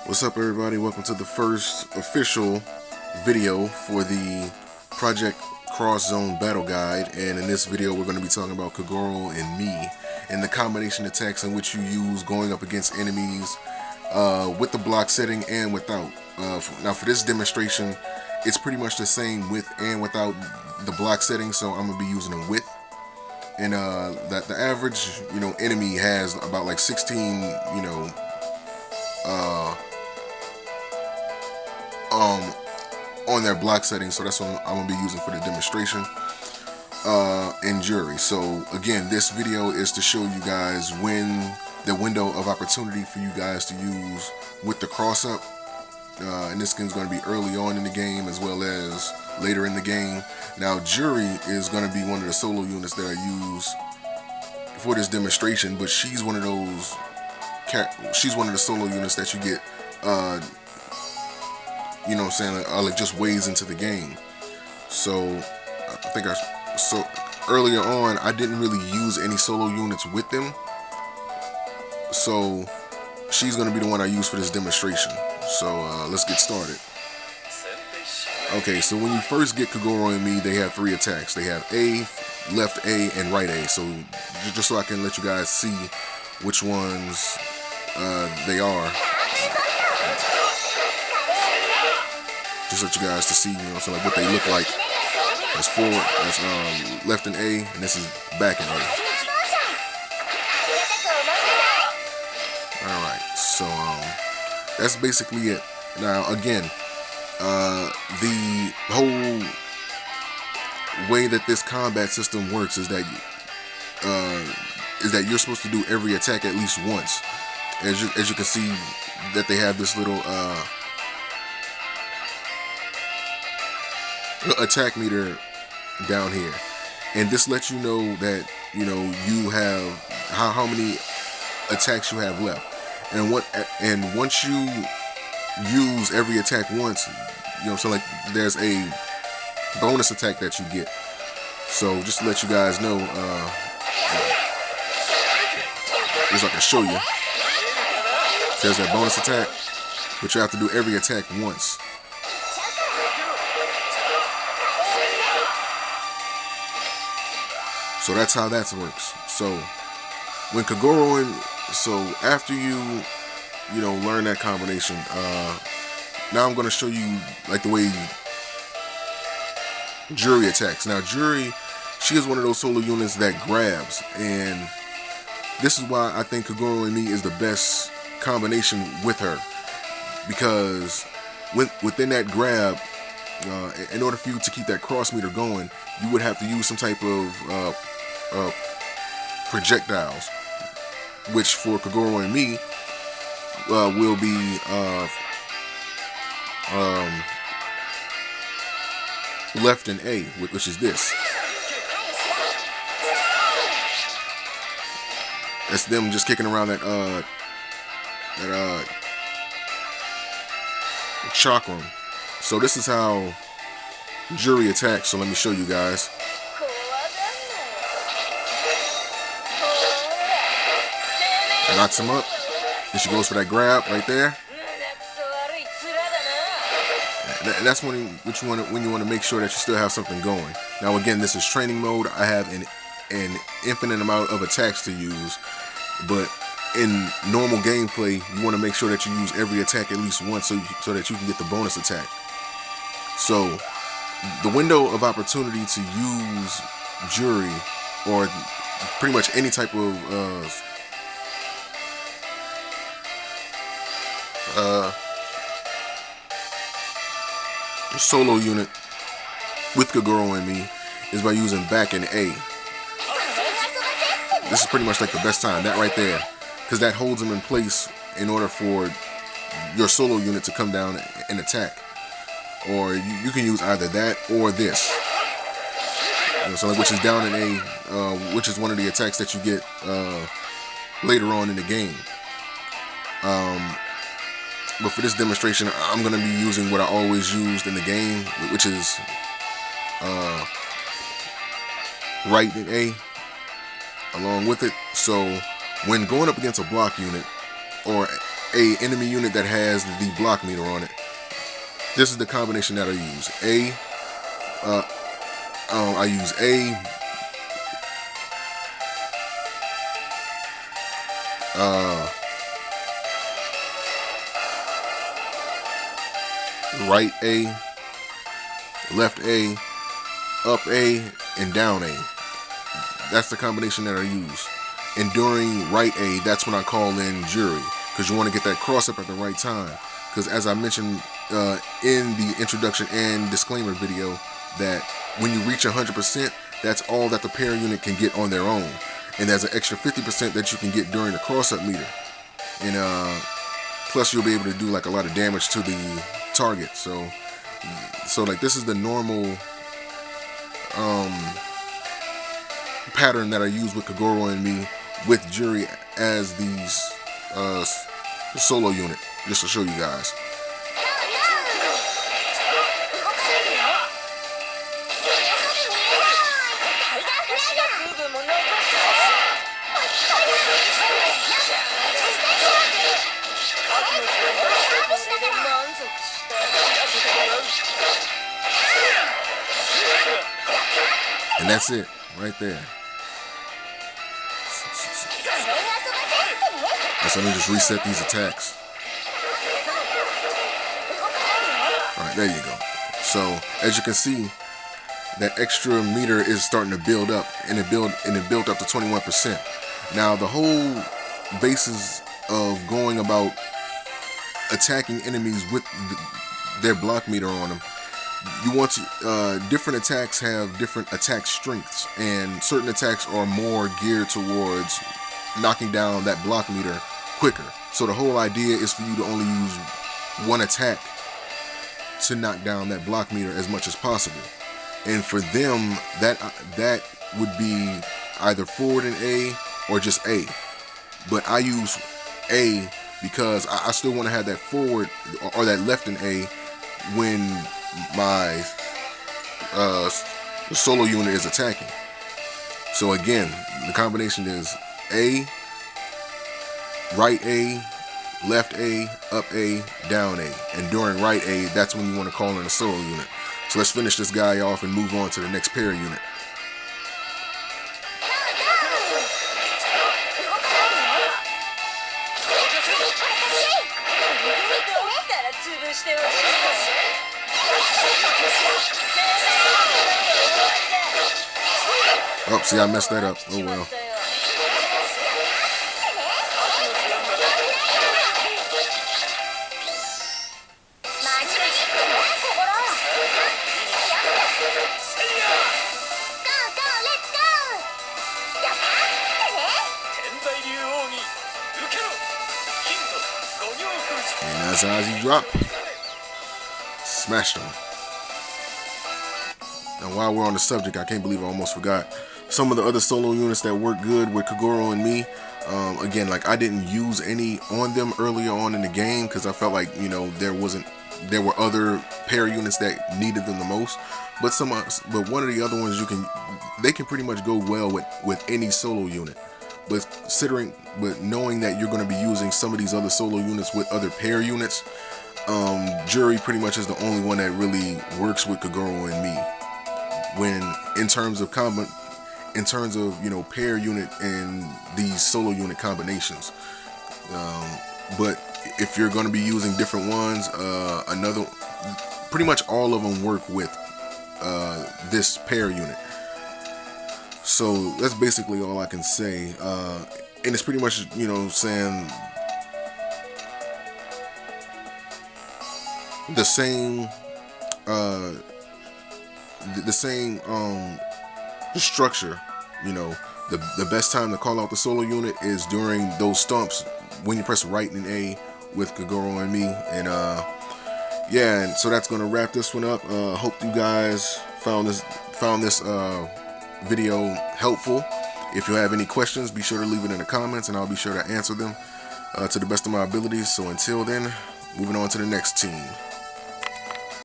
What's up, everybody? Welcome to the first official video for the Project Cross Zone Battle Guide, and in this video we're going to be talking about Kogoro and Me and the combination attacks in which you use going up against enemies with the block setting and without. Now for this demonstration, it's pretty much the same with and without the block setting, so I'm going to be using them with. And that the average enemy has about like 16 on their block settings, so that's what I'm gonna be using for the demonstration and jury. So again, this video is to show you guys when the window of opportunity for you guys to use with the cross up, and this skin's going to be early on in the game as well as later in the game. Now jury is going to be one of the solo units that I use for this demonstration, but she's one of those the solo units that you get like just ways into the game. So earlier on I didn't really use any solo units with them, so she's gonna be the one I use for this demonstration. So let's get started. Okay, so when you first get Kogoro and Me, they have 3 attacks. They have A, left A, and right A. So just so I can let you guys see which ones they are. Just let you guys to see, so like what they look like. That's forward, that's left in A, and this is back in A. Alright, so that's basically it. Now again, the whole way that this combat system works is that you're supposed to do every attack at least once. As you can see that they have this little attack meter down here, and this lets you know that you have how many attacks you have left, and once you use every attack once, so like there's a bonus attack that you get. So just to let you guys know, just so I can show you, there's that bonus attack, but you have to do every attack once. So that's how that works. So when Kogoro after you learn that combination, now I'm going to show you like the way Jury attacks. Now Jury, she is one of those solo units that grabs, and this is why I think Kogoro and Me is the best combination with her, because within that grab, in order for you to keep that cross meter going, you would have to use some type of projectiles, which for Kogoro and Me will be left in A, which is this. That's them just kicking around that chakram. So this is how Jury attacks. So let me show you guys. Knocks him up, and she goes for that grab right there. And that's when you want to make sure that you still have something going. Now again, this is training mode. I have an infinite amount of attacks to use, but in normal gameplay, you want to make sure that you use every attack at least once, so that you can get the bonus attack. So the window of opportunity to use Jury, or pretty much any type of solo unit with Kogoro and Me, is by using back in A. This is pretty much like the best time, that right there, because that holds them in place in order for your solo unit to come down and attack. Or you can use either that or this, so like, which is down in A, which is one of the attacks that you get later on in the game. But for this demonstration, I'm going to be using what I always used in the game, which is right in A along with it. So when going up against a block unit or a enemy unit that has the block meter on it, this is the combination that I use. I use right A, left A, up A, and down A. That's the combination that I use. And during right A, that's when I call in jury, because you want to get that cross up at the right time. Because as I mentioned in the introduction and disclaimer video, that when you reach 100%, that's all that the pair unit can get on their own. And there's an extra 50% that you can get during the cross-up meter. And plus you'll be able to do like a lot of damage to the target. So like this is the normal pattern that I use with Kogoro and me with Jury as these solo unit, just to show you guys. And that's it, right there. So let me just reset these attacks. Alright, there you go. So, as you can see, that extra meter is starting to build up, and it built up to 21%. Now, the whole basis of going about attacking enemies with their block meter on them, you want to, different attacks have different attack strengths, and certain attacks are more geared towards knocking down that block meter quicker. So the whole idea is for you to only use one attack to knock down that block meter as much as possible. And for them, that would be either forward in A or just A. But I use A because I still want to have that forward or that left in A when my solo unit is attacking. So again, the combination is A, right A, left A, up A, down A. And during right A, that's when you want to call in a solo unit. So let's finish this guy off and move on to the next pair unit. Oh, see, I messed that up. Oh well. And as he dropped, smashed him. And while we're on the subject, I can't believe I almost forgot some of the other solo units that work good with Kogoro and me. Again, like I didn't use any on them earlier on in the game because I felt like, you know, there were other pair units that needed them the most. But one of the other ones they can pretty much go well with any solo unit. But knowing that you're going to be using some of these other solo units with other pair units, Jury pretty much is the only one that really works with Kogoro and me. When in terms of you know, pair unit and these solo unit combinations. But if you're going to be using different ones, pretty much all of them work with this pair unit. So that's basically all I can say. And it's pretty much, you know, saying the same structure. You know, the best time to call out the solo unit is during those stumps when you press right and A with Kogoro and me. And yeah, and so that's gonna wrap this one up. Hope you guys found this video helpful. If you have any questions, be sure to leave it in the comments and I'll be sure to answer them to the best of my abilities. So until then, moving on to the next team.